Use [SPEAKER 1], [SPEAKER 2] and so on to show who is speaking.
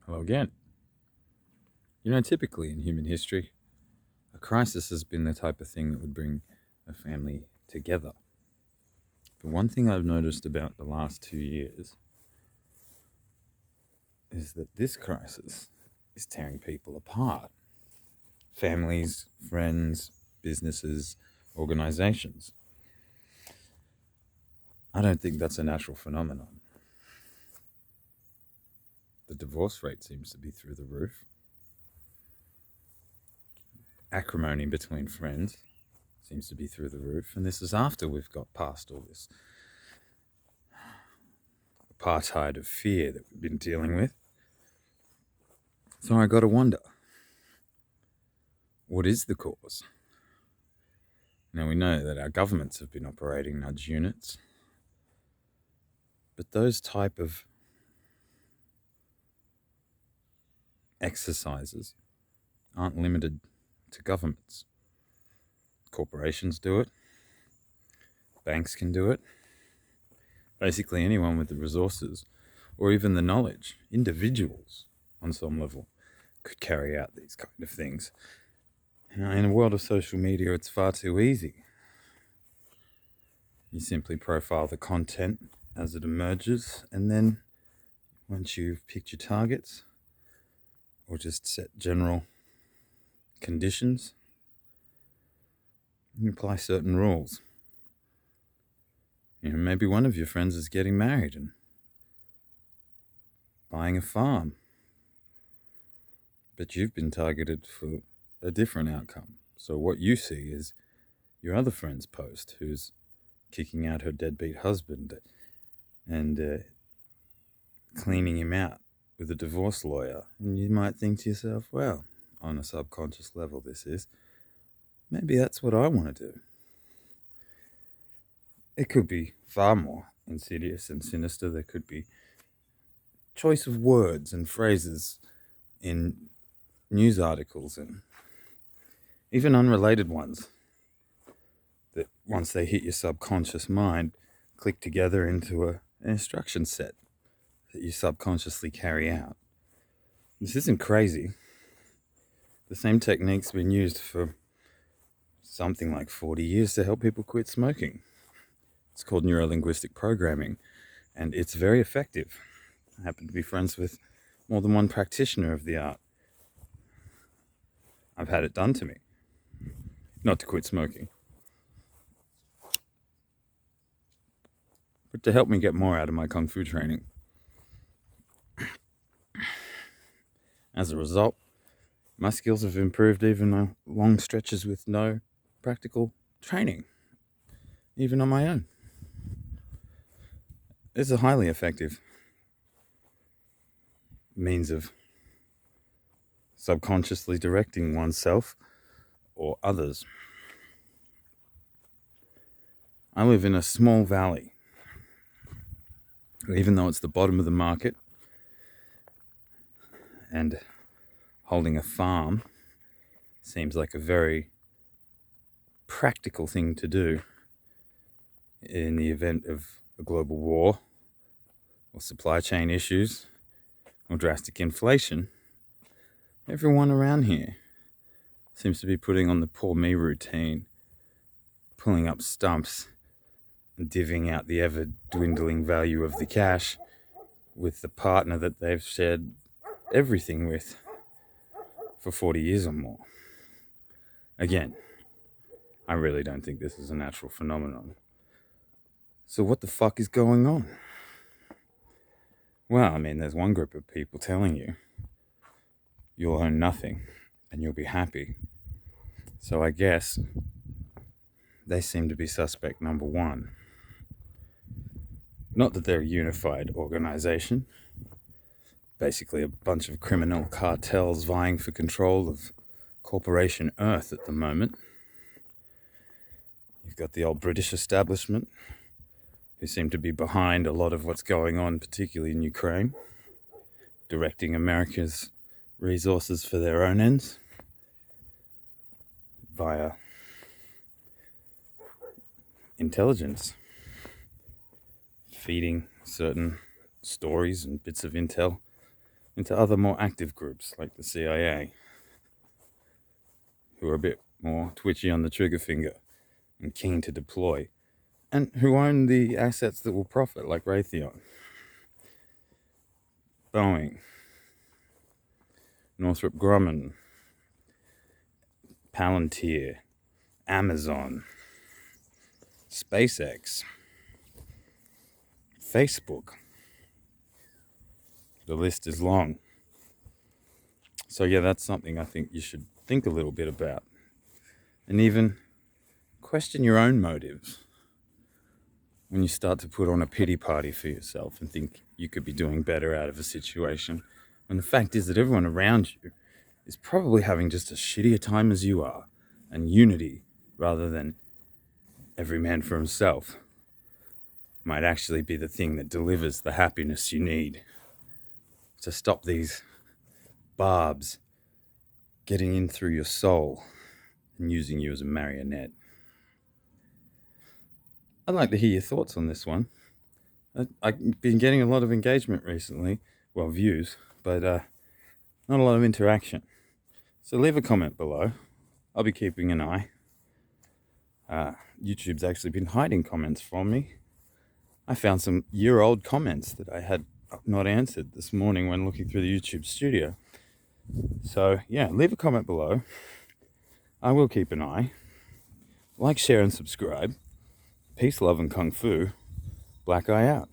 [SPEAKER 1] Hello again. Typically in human history, a crisis has been the type of thing that would bring a family together. But one thing I've noticed about the last 2 years is that this crisis is tearing people apart. Families, friends, businesses, organizations. I don't think that's a natural phenomenon. The divorce rate seems to be through the roof. Acrimony between friends seems to be through the roof. And this is after we've got past all this apartheid of fear that we've been dealing with. So I got to wonder, what is the cause? Now we know that our governments have been operating nudge units, but those type of exercises aren't limited to governments. Corporations do it, banks can do it, basically anyone with the resources or even the knowledge, individuals on some level, could carry out these kind of things. In a world of social media, it's far too easy. You simply profile the content as it emerges, and then once you've picked your targets or just set general conditions, you apply certain rules. Maybe one of your friends is getting married and buying a farm, but you've been targeted for a different outcome. So what you see is your other friend's post who's kicking out her deadbeat husband and cleaning him out with a divorce lawyer. And you might think to yourself, well, on a subconscious level, maybe that's what I want to do. It could be far more insidious and sinister. There could be choice of words and phrases in news articles and even unrelated ones that once they hit your subconscious mind, click together into an instruction set that you subconsciously carry out. This isn't crazy. The same technique's been used for something like 40 years to help people quit smoking. It's called neurolinguistic programming, and it's very effective. I happen to be friends with more than one practitioner of the art. I've had it done to me. Not to quit smoking, but to help me get more out of my Kung Fu training. As a result, my skills have improved even on long stretches with no practical training, even on my own. It's a highly effective means of subconsciously directing oneself or others. I live in a small valley. Even though it's the bottom of the market and holding a farm seems like a very practical thing to do in the event of a global war or supply chain issues or drastic inflation, everyone around here seems to be putting on the poor me routine, pulling up stumps and divvying out the ever dwindling value of the cash with the partner that they've shared everything with for 40 years or more. Again, I really don't think this is a natural phenomenon. So what the fuck is going on? Well, there's one group of people telling you you'll own nothing and you'll be happy. So I guess they seem to be suspect number one. Not that they're a unified organization, basically a bunch of criminal cartels vying for control of Corporation Earth at the moment. You've got the old British establishment, who seem to be behind a lot of what's going on, particularly in Ukraine, directing America's resources for their own ends via intelligence, feeding certain stories and bits of intel into other more active groups like the CIA, who are a bit more twitchy on the trigger finger and keen to deploy, and who own the assets that will profit, like Raytheon, Boeing, Northrop Grumman, Palantir, Amazon, SpaceX, Facebook. The list is long. So yeah, that's something I think you should think a little bit about. And even question your own motives when you start to put on a pity party for yourself and think you could be doing better out of a situation. And the fact is that everyone around you is probably having just as shitty a time as you are. And unity, rather than every man for himself, might actually be the thing that delivers the happiness you need to stop these barbs getting in through your soul and using you as a marionette. I'd like to hear your thoughts on this one. I've been getting a lot of engagement recently, well, views, but not a lot of interaction. So leave a comment below. I'll be keeping an eye. YouTube's actually been hiding comments from me. I found some year-old comments that I had not answered this morning when looking through the YouTube studio. So yeah, leave a comment below. I will keep an eye. Like, share, and subscribe. Peace, love, and kung fu. Black Eye out.